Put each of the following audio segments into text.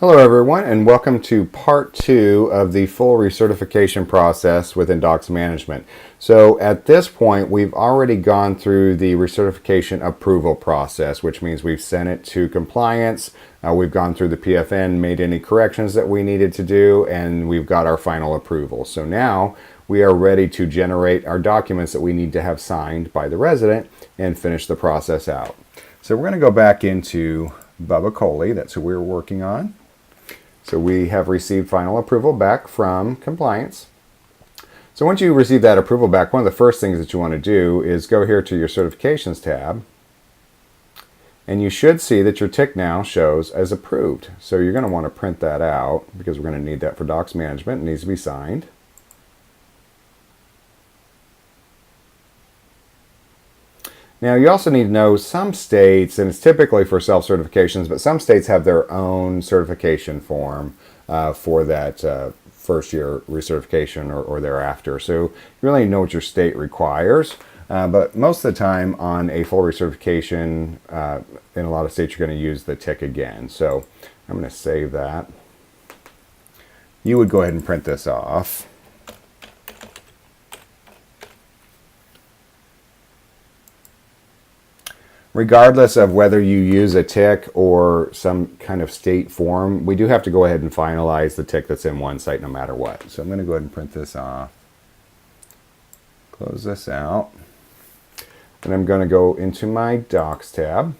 Hello everyone, and welcome to part 2 of the full recertification process within Docs Management. So at this point we've already gone through the recertification approval process, which means we've sent it to compliance, we've gone through the PFN, made any corrections that we needed to do, and we've got our final approval. So now we are ready to generate our documents that we need to have signed by the resident and finish the process out. So we're going to go back into Bubba Coley, that's who we're working on. So we have received final approval back from compliance. So once you receive that approval back, one of the first things that you want to do is go here to your certifications tab. And you should see that your tick now shows as approved. So you're going to want to print that out because we're going to need that for Docs Management. It needs to be signed. Now you also need to know some states, and it's typically for self-certifications, but some states have their own certification form for that first year recertification or thereafter. So you really know what your state requires, but most of the time on a full recertification, in a lot of states you're going to use the tick again. So I'm going to save that. You would go ahead and print this off. Regardless of whether you use a tick or some kind of state form, we do have to go ahead and finalize the tick that's in one site no matter what. So I'm going to go ahead and print this off. Close this out. And I'm going to go into my Docs tab.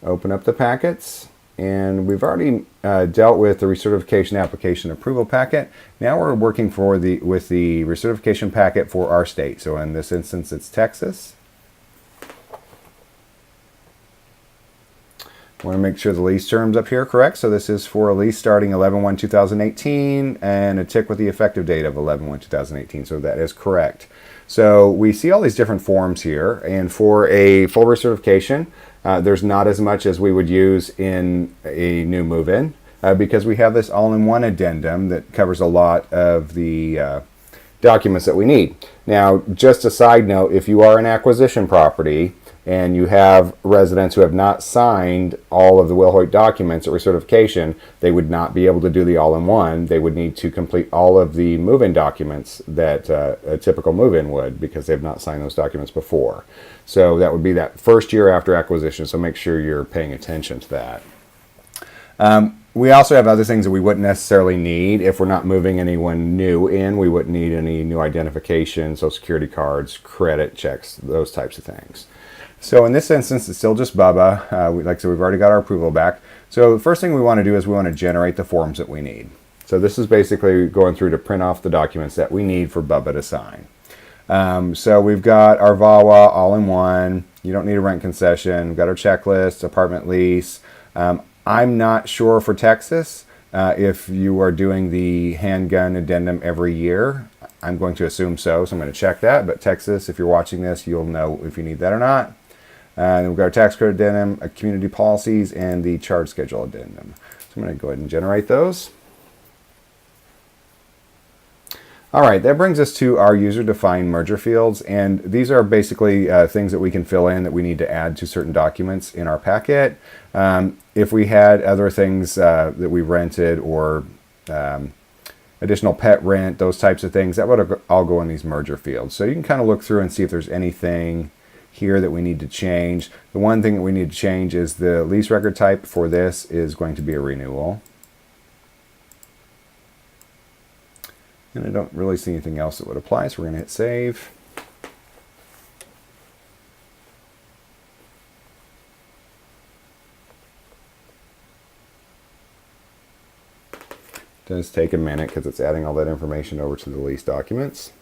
Open up the packets. And we've already dealt with the recertification application approval packet. Now we're working with the recertification packet for our state. So in this instance, it's Texas. I want to make sure the lease terms up here are correct. So this is for a lease starting 11/1/2018 and a tick with the effective date of 11/1/2018. So that is correct. So we see all these different forms here. And for a full recertification, there's not as much as we would use in a new move-in because we have this all-in-one addendum that covers a lot of the documents that we need. Now, just a side note, if you are an acquisition property, and you have residents who have not signed all of the Will Hoyt documents at recertification, they would not be able to do the all-in-one. They would need to complete all of the move-in documents that a typical move-in would because they've not signed those documents before. So that would be that first year after acquisition, so make sure you're paying attention to that. We also have other things that we wouldn't necessarily need. If we're not moving anyone new in, we wouldn't need any new identification, social security cards, credit checks, those types of things. So in this instance, it's still just Bubba. Like I said, we've already got our approval back. So the first thing we want to do is we want to generate the forms that we need. So this is basically going through to print off the documents that we need for Bubba to sign. So we've got our VAWA all-in-one. You don't need a rent concession. We've got our checklist, apartment lease. I'm not sure for Texas if you are doing the handgun addendum every year. I'm going to assume so I'm going to check that. But Texas, if you're watching this, you'll know if you need that or not. Then we've got our tax credit addendum, community policies, and the charge schedule addendum. So I'm going to go ahead and generate those. All right, that brings us to our user-defined merger fields, and these are basically things that we can fill in that we need to add to certain documents in our packet. If we had other things that we rented or additional pet rent, those types of things, that would all go in these merger fields. So you can kind of look through and see if there's anything here that we need to change. The one thing that we need to change is the lease record type for this is going to be a renewal. And I don't really see anything else that would apply, so we're going to hit save. It does take a minute because it's adding all that information over to the lease documents.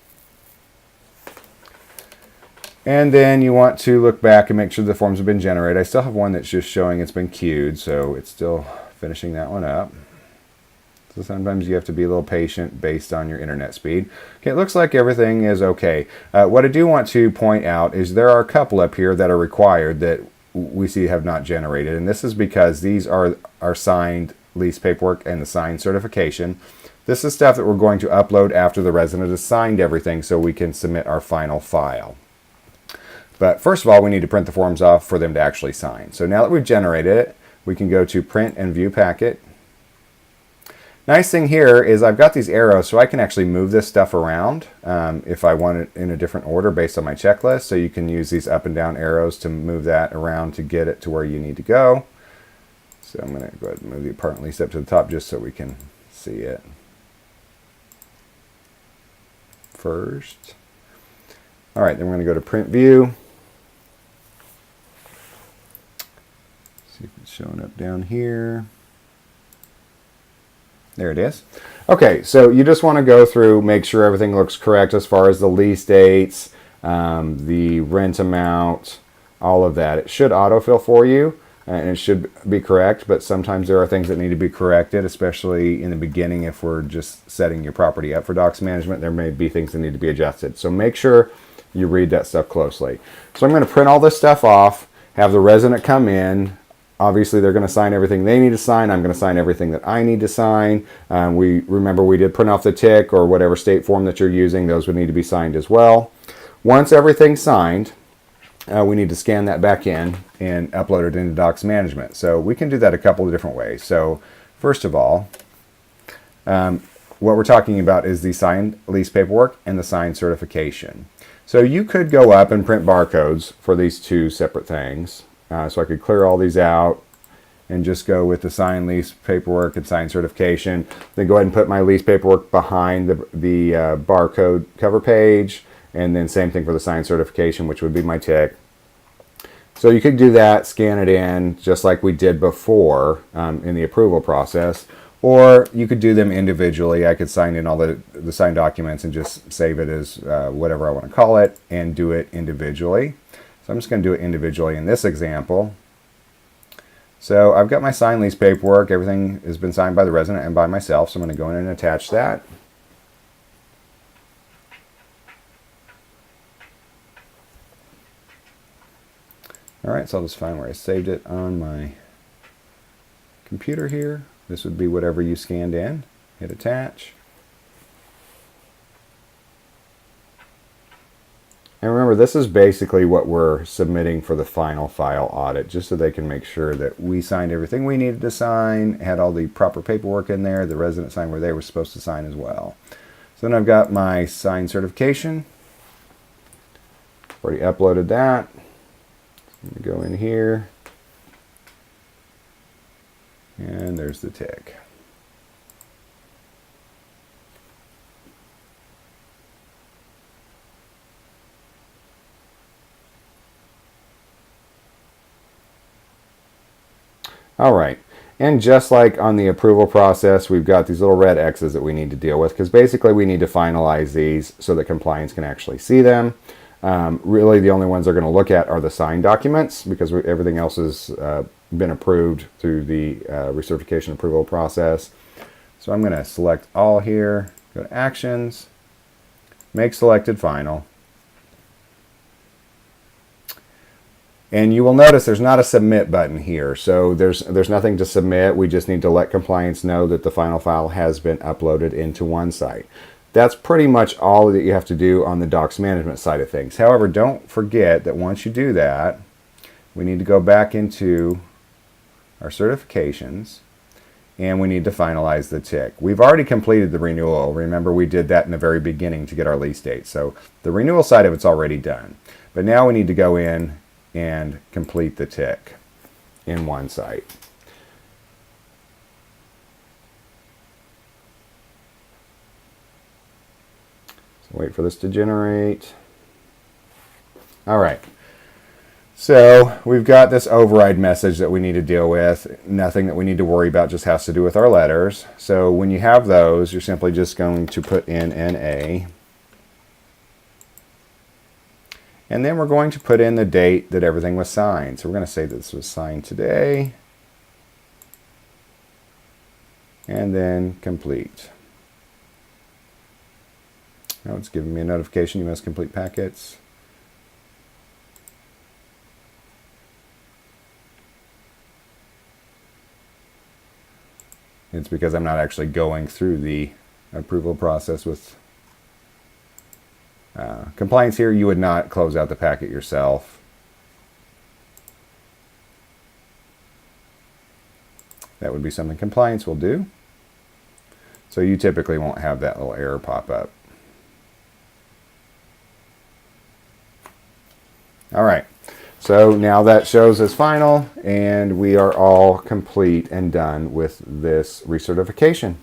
And then you want to look back and make sure the forms have been generated. I still have one that's just showing it's been queued, so it's still finishing that one up. So sometimes you have to be a little patient based on your internet speed. Okay, it looks like everything is okay. What I do want to point out is there are a couple up here that are required that we see have not generated. And this is because these are our signed lease paperwork and the signed certification. This is stuff that we're going to upload after the resident has signed everything so we can submit our final file. But first of all, we need to print the forms off for them to actually sign. So now that we've generated it, we can go to Print and View Packet. Nice thing here is I've got these arrows, so I can actually move this stuff around if I want it in a different order based on my checklist. So you can use these up and down arrows to move that around to get it to where you need to go. So I'm going to go ahead and move the apartment lease up to the top just so we can see it first. All right, then we're going to go to Print View. See if it's showing up down here. There it is. Okay, so you just want to go through, make sure everything looks correct as far as the lease dates, the rent amount, all of that. It should autofill for you, and it should be correct, but sometimes there are things that need to be corrected, especially in the beginning if we're just setting your property up for docs management. There may be things that need to be adjusted. So make sure you read that stuff closely. So I'm going to print all this stuff off, have the resident come in. Obviously, they're going to sign everything they need to sign. I'm going to sign everything that I need to sign. Remember, we did print off the tick or whatever state form that you're using. Those would need to be signed as well. Once everything's signed, we need to scan that back in and upload it into Docs Management. So we can do that a couple of different ways. So first of all, what we're talking about is the signed lease paperwork and the signed certification. So you could go up and print barcodes for these two separate things. So I could clear all these out and just go with the signed lease paperwork and signed certification. Then go ahead and put my lease paperwork behind the barcode cover page, and then same thing for the signed certification, which would be my tick. So you could do that, scan it in, just like we did before in the approval process, or you could do them individually. I could sign in all the signed documents and just save it as whatever I want to call it and do it individually. So I'm just going to do it individually in this example. So I've got my signed lease paperwork. Everything has been signed by the resident and by myself. So I'm going to go in and attach that. All right, so I'll just find where I saved it on my computer here. This would be whatever you scanned in. Hit attach. And remember, this is basically what we're submitting for the final file audit, just so they can make sure that we signed everything we needed to sign, had all the proper paperwork in there, the resident signed where they were supposed to sign as well. So then I've got my signed certification. Already uploaded that. I'm going to go in here. And there's the tick. All right, and just like on the approval process, we've got these little red X's that we need to deal with, because basically we need to finalize these so that compliance can actually see them. Really, the only ones they're going to look at are the signed documents, because everything else has been approved through the recertification approval process. So I'm going to select all here, go to Actions, make selected final. And you will notice there's not a submit button here. So there's nothing to submit. We just need to let compliance know that the final file has been uploaded into OneSite. That's pretty much all that you have to do on the docs management side of things. However, don't forget that once you do that, we need to go back into our certifications and we need to finalize the tick. We've already completed the renewal. Remember, we did that in the very beginning to get our lease date. So the renewal side of it's already done. But now we need to go in and complete the tick in OneSite. So wait for this to generate. All right. So we've got this override message that we need to deal with. Nothing that we need to worry about, just has to do with our letters. So when you have those, you're simply just going to put in NA. And then we're going to put in the date that everything was signed. So we're going to say this was signed today. And then complete. Now it's giving me a notification, you must complete packets. It's because I'm not actually going through the approval process with compliance here. You would not close out the packet yourself. That would be something compliance will do. So you typically won't have that little error pop up. All right, so now that shows as final, and we are all complete and done with this recertification.